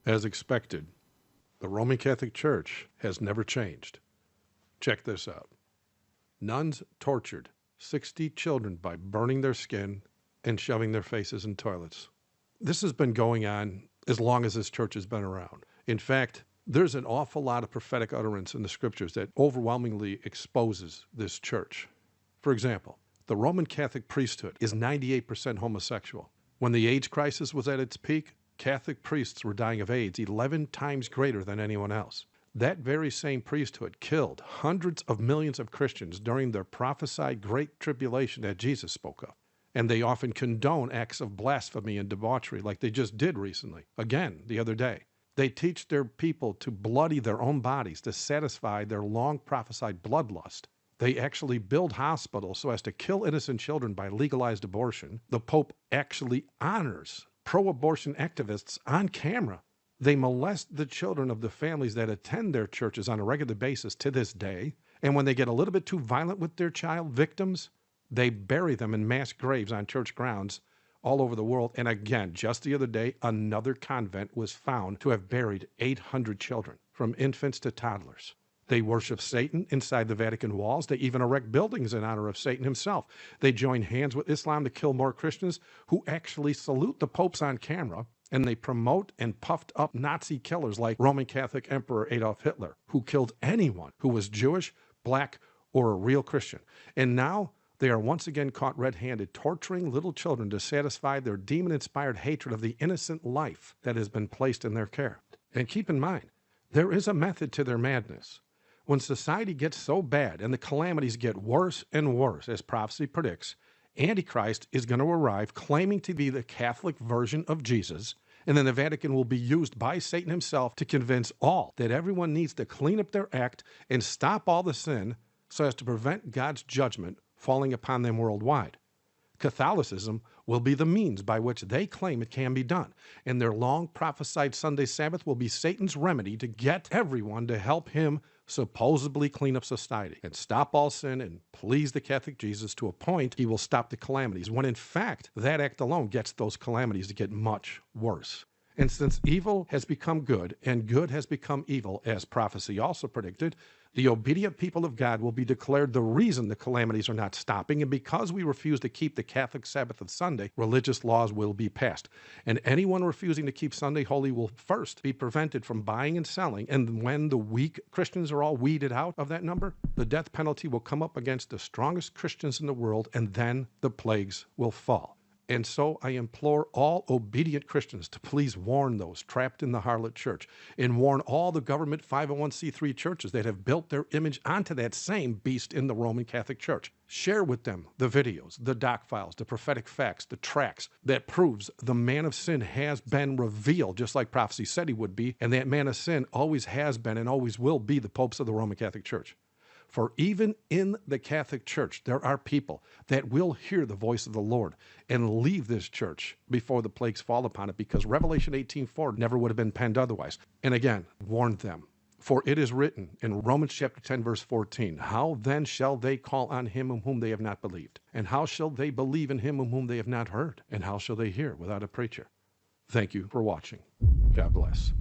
As expected, the Roman Catholic Church has never changed. Check this out. Nuns tortured 60 children by burning their skin and shoving their faces in toilets. This has been going on as long as this church has been around. In fact, there's an awful lot of prophetic utterance in the scriptures that overwhelmingly exposes this church. For example, the Roman Catholic priesthood is 98% homosexual. When the AIDS crisis was at its peak, Catholic priests were dying of AIDS 11 times greater than anyone else. That very same priesthood killed hundreds of millions of Christians during their prophesied Great Tribulation that Jesus spoke of. And they often condone acts of blasphemy and debauchery like they just did recently, again, the other day. They teach their people to bloody their own bodies to satisfy their long prophesied bloodlust. They actually build hospitals so as to kill innocent children by legalized abortion. The Pope actually honors pro-abortion activists on camera. They molest the children of the families that attend their churches on a regular basis to this day. And when they get a little bit too violent with their child victims, they bury them in mass graves on church grounds all over the world. And again, just the other day, another convent was found to have buried 800 children, from infants to toddlers. They worship Satan inside the Vatican walls. They even erect buildings in honor of Satan himself. They join hands with Islam to kill more Christians who actually salute the popes on camera. And they promote and puffed up Nazi killers like Roman Catholic Emperor Adolf Hitler, who killed anyone who was Jewish, black, or a real Christian. And now they are once again caught red-handed, torturing little children to satisfy their demon-inspired hatred of the innocent life that has been placed in their care. And keep in mind, there is a method to their madness. When society gets so bad and the calamities get worse and worse, as prophecy predicts, Antichrist is going to arrive claiming to be the Catholic version of Jesus, and then the Vatican will be used by Satan himself to convince all that everyone needs to clean up their act and stop all the sin so as to prevent God's judgment falling upon them worldwide. Catholicism will be the means by which they claim it can be done, and their long prophesied Sunday Sabbath will be Satan's remedy to get everyone to help him supposedly clean up society and stop all sin and please the Catholic Jesus to a point he will stop the calamities, when in fact that act alone gets those calamities to get much worse. And since evil has become good and good has become evil, as prophecy also predicted, the obedient people of God will be declared the reason the calamities are not stopping. And because we refuse to keep the Catholic Sabbath of Sunday, religious laws will be passed. And anyone refusing to keep Sunday holy will first be prevented from buying and selling. And when the weak Christians are all weeded out of that number, the death penalty will come up against the strongest Christians in the world, and then the plagues will fall. And so I implore all obedient Christians to please warn those trapped in the harlot church, and warn all the government 501c3 churches that have built their image onto that same beast in the Roman Catholic Church. Share with them the videos, the doc files, the prophetic facts, the tracts that proves the man of sin has been revealed, just like prophecy said he would be, and that man of sin always has been and always will be the popes of the Roman Catholic Church. For even in the Catholic Church, there are people that will hear the voice of the Lord and leave this church before the plagues fall upon it, because Revelation 18:4 never would have been penned otherwise. And again, warn them. For it is written in Romans chapter 10, verse 14, how then shall they call on him in whom they have not believed? And how shall they believe in him in whom they have not heard? And how shall they hear without a preacher? Thank you for watching. God bless.